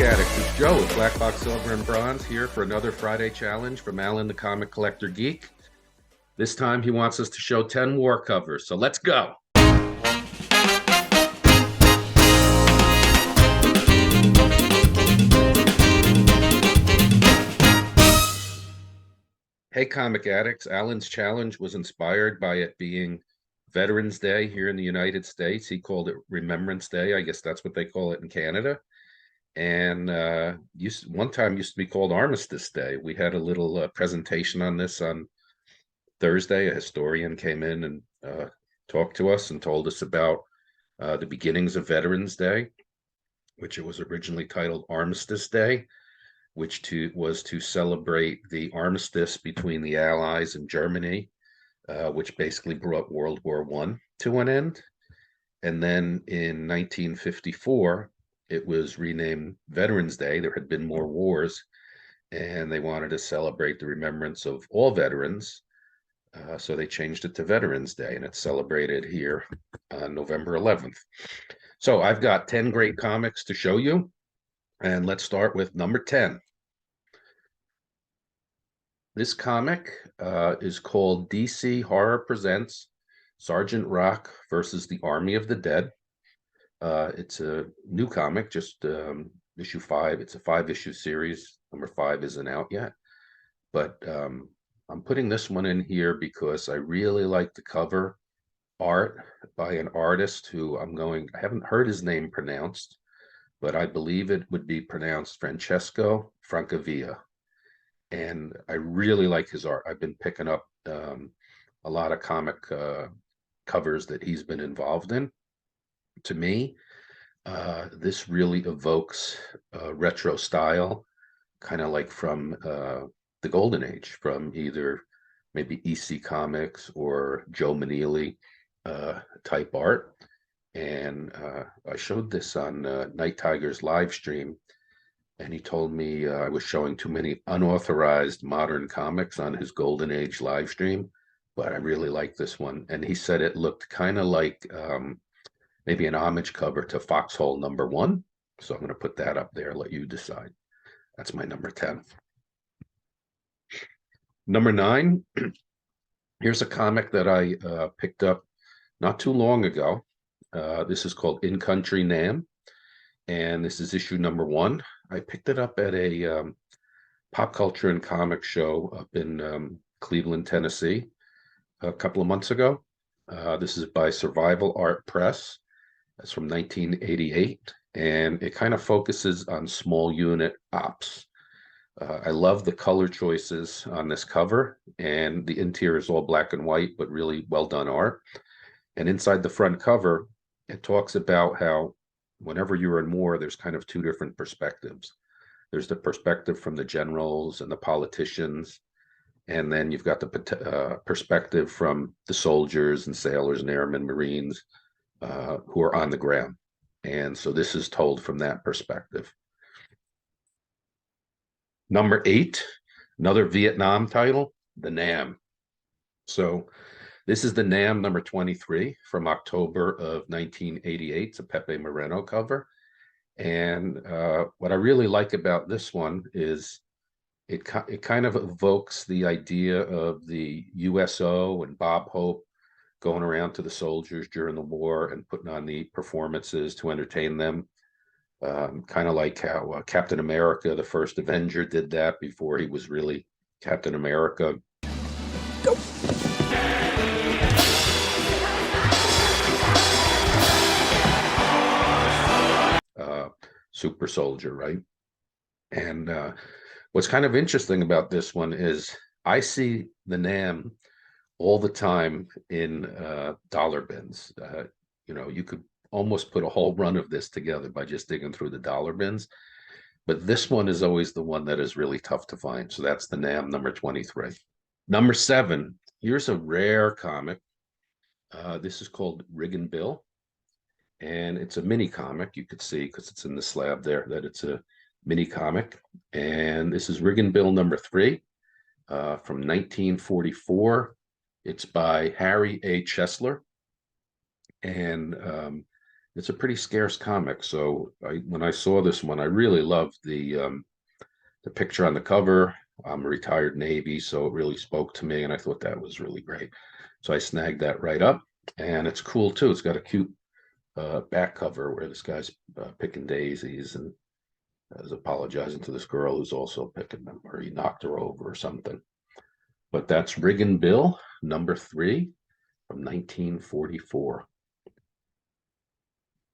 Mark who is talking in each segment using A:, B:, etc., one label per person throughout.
A: Addicts, it's Joe with Black Box Silver and Bronze here for another Friday challenge from Alan the Comic Collector Geek. This time he wants us to show 10 war covers, so let's go. Hey Comic Addicts, Alan's challenge was inspired by it being Veterans Day here in the United States. He called it Remembrance Day. I guess that's what they call it in Canada. And one time used to be called Armistice Day. We had a little presentation on this on Thursday. A historian came in and talked to us and told us about the beginnings of Veterans Day, which it was originally titled Armistice Day, which was to celebrate the armistice between the Allies and Germany, which basically brought World War I to an end. And then in 1954, it was renamed Veterans Day. There had been more wars, and they wanted to celebrate the remembrance of all veterans. So they changed it to Veterans Day, and it's celebrated here on November 11th. So I've got 10 great comics to show you, and let's start with number 10. This comic is called DC Horror Presents Sergeant Rock versus the Army of the Dead. It's a new comic, just issue 5. It's a 5-issue series. Number 5 isn't out yet, but I'm putting this one in here because I really like the cover art by an artist who I haven't heard his name pronounced, but I believe it would be pronounced Francesco Francavilla. And I really like his art. I've been picking up a lot of comic covers that he's been involved in. To me, this really evokes retro style, kind of like from the Golden Age, from either maybe EC Comics or Joe Maneely type art. And I showed this on Night Tiger's live stream, and he told me I was showing too many unauthorized modern comics on his Golden Age live stream, but I really like this one. And he said it looked kind of like maybe an homage cover to Foxhole #1. So I'm going to put that up there, let you decide. That's my number 10. Number 9, here's a comic that I picked up not too long ago. This is called In Country Nam, and this is issue number 1. I picked it up at a pop culture and comic show up in Cleveland, Tennessee, a couple of months ago. This is by Survival Art Press. That's from 1988, and it kind of focuses on small unit ops. I love the color choices on this cover, and the interior is all black and white, but really well done art. And inside the front cover, it talks about how whenever you're in war, there's kind of 2 different perspectives. There's the perspective from the generals and the politicians, and then you've got the perspective from the soldiers and sailors and airmen, Marines, who are on the ground. And so this is told from that perspective. Number 8, another Vietnam title, The Nam. So this is the Nam number 23 from October of 1988. It's a Pepe Moreno cover. And what I really like about this one is it kind of evokes the idea of the USO and Bob Hope going around to the soldiers during the war and putting on the performances to entertain them. Kind of like how Captain America, the first Avenger, did that before he was really Captain America. Go. Super soldier, right? And what's kind of interesting about this one is I see the Nam all the time in dollar bins. You could almost put a whole run of this together by just digging through the dollar bins, but this one is always the one that is really tough to find. So that's the Nam number 23. Number 7, here's a rare comic. This is called Riggin' Bill, and it's a mini comic. You could see, because it's in the slab there, that it's a mini comic. And this is Riggin' Bill number 3 from 1944. It's by Harry A. Chesler. And it's a pretty scarce comic. So when I saw this one, I really loved the picture on the cover. I'm a retired Navy, so it really spoke to me, and I thought that was really great. So I snagged that right up, and it's cool too. It's got a cute back cover where this guy's picking daisies and is apologizing to this girl who's also picking them, or he knocked her over or something. But that's Riggin Bill, #3 from 1944.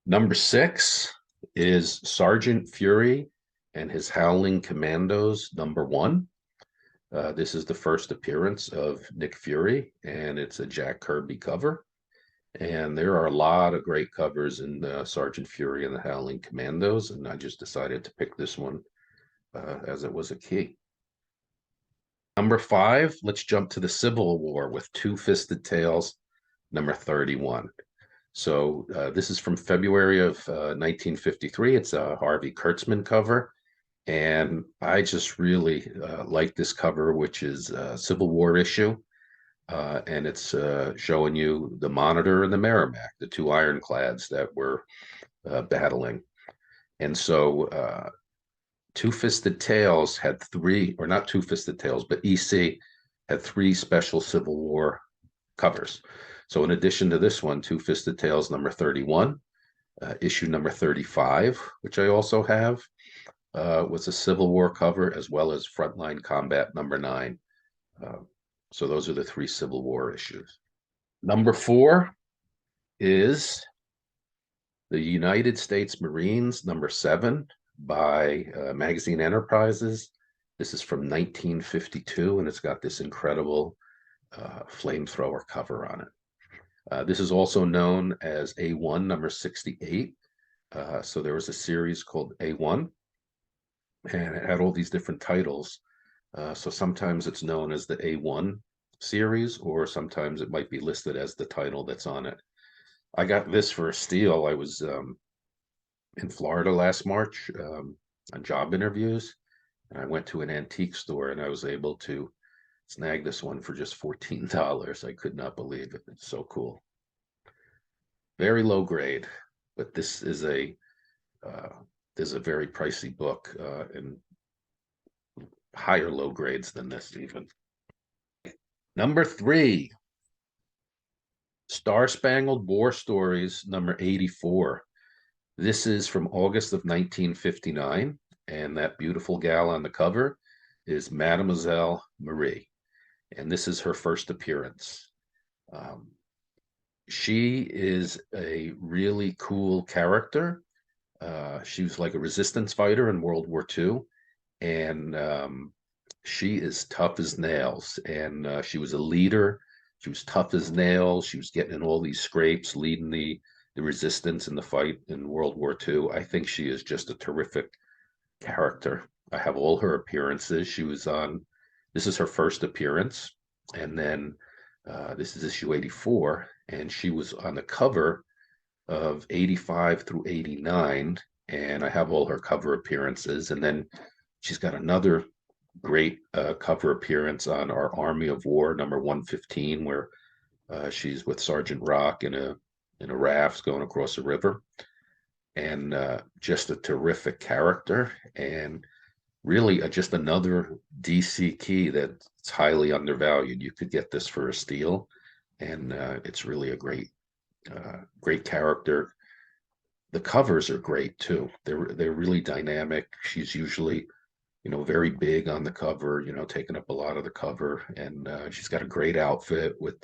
A: #6 is Sergeant Fury and his Howling Commandos, #1. This is the first appearance of Nick Fury, and it's a Jack Kirby cover. And there are a lot of great covers in Sergeant Fury and the Howling Commandos, and I just decided to pick this one as it was a key. #5, let's jump to the Civil War with Two-Fisted Tales, #31. So this is from February of 1953. It's a Harvey Kurtzman cover. And I just really like this cover, which is a Civil War issue. And it's showing you the Monitor and the Merrimack, the two ironclads that were battling. And so Two-Fisted Tales had three, or not Two-Fisted Tales, but EC had three special Civil War covers. So in addition to this one, Two-Fisted Tales #31, issue #35, which I also have, was a Civil War cover, as well as Frontline Combat #9. So those are the three Civil War issues. #4 is the United States Marines, #7 by Magazine Enterprises. This is from 1952, and it's got this incredible flamethrower cover on it. This is also known as A1 #68. So there was a series called A1, and it had all these different titles. So sometimes it's known as the A1 series, or sometimes it might be listed as the title that's on it. I got this for a steal. I was in Florida last March on job interviews, and I went to an antique store, and I was able to snag this one for just $14. I could not believe it. It's so cool. Very low grade, but this is a very pricey book, and higher low grades than this even. #3, Star Spangled War Stories, #84. This is from August of 1959, and that beautiful gal on the cover is Mademoiselle Marie, and this is her first appearance. She is a really cool character. She was like a resistance fighter in World War II, and she is tough as nails, and she was a leader. She was tough as nails. She was getting in all these scrapes, leading the resistance in the fight in World War II. I think she is just a terrific character. I have all her appearances. She was on, this is her first appearance, and then this is issue 84, and she was on the cover of 85 through 89, and I have all her cover appearances. And then she's got another great cover appearance on our Army of War #115, where she's with Sergeant Rock in a raft going across a river, and just a terrific character, and really just another DC key that's highly undervalued. You could get this for a steal, and it's really a great character. The covers are great too. They're really dynamic. She's usually very big on the cover, taking up a lot of the cover. And she's got a great outfit with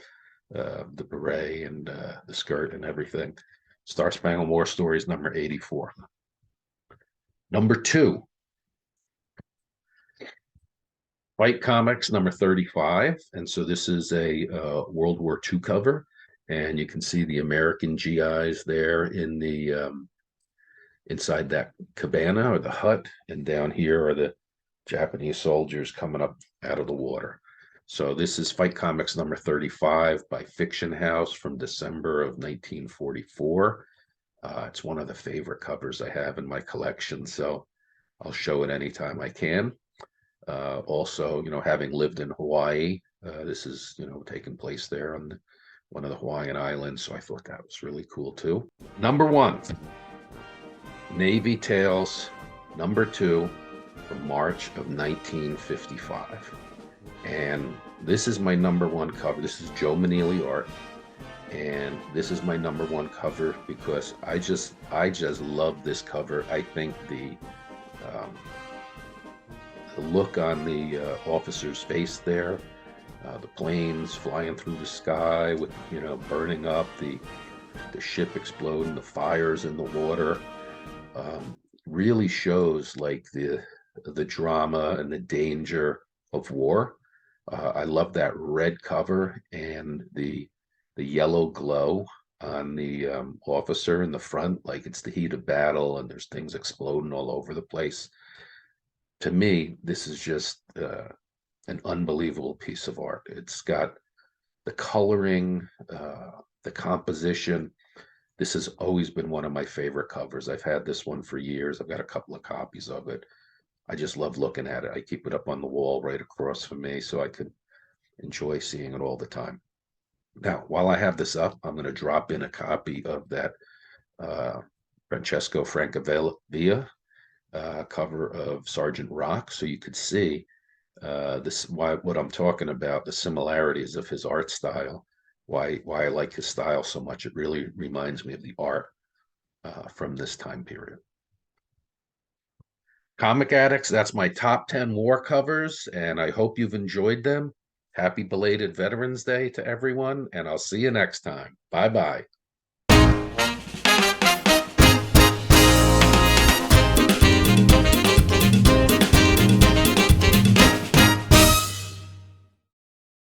A: the beret and the skirt and everything. Star Spangled War Stories #84. #2, Fight Comics #35. And so this is a World War II cover. And you can see the American GIs there in the inside that cabana or the hut. And down here are the Japanese soldiers coming up out of the water. So this is Fight Comics #35 by Fiction House from December of 1944. It's one of the favorite covers I have in my collection, so I'll show it anytime I can. Also, having lived in Hawaii, this is, taking place there on one of the Hawaiian Islands. So I thought that was really cool too. Number 1, Navy Tales, number 2, from March of 1955. And this is my number 1 cover. This is Joe Manili art. And this is my number 1 cover because I just love this cover. I think the look on the officer's face there, the planes flying through the sky with, burning up, the ship exploding, the fires in the water, really shows like the drama and the danger of war. I love that red cover and the yellow glow on the officer in the front, like it's the heat of battle and there's things exploding all over the place. To me, this is just an unbelievable piece of art. It's got the coloring, the composition. This has always been one of my favorite covers. I've had this one for years. I've got a couple of copies of it. I just love looking at it. I keep it up on the wall right across from me so I could enjoy seeing it all the time. Now, while I have this up, I'm going to drop in a copy of that Francesco Francavilla cover of Sergeant Rock, so you could see what I'm talking about, the similarities of his art style, why I like his style so much. It really reminds me of the art from this time period. Comic Addicts, that's my top 10 war covers, and I hope you've enjoyed them. Happy belated Veterans Day to everyone, and I'll see you next time. Bye-bye.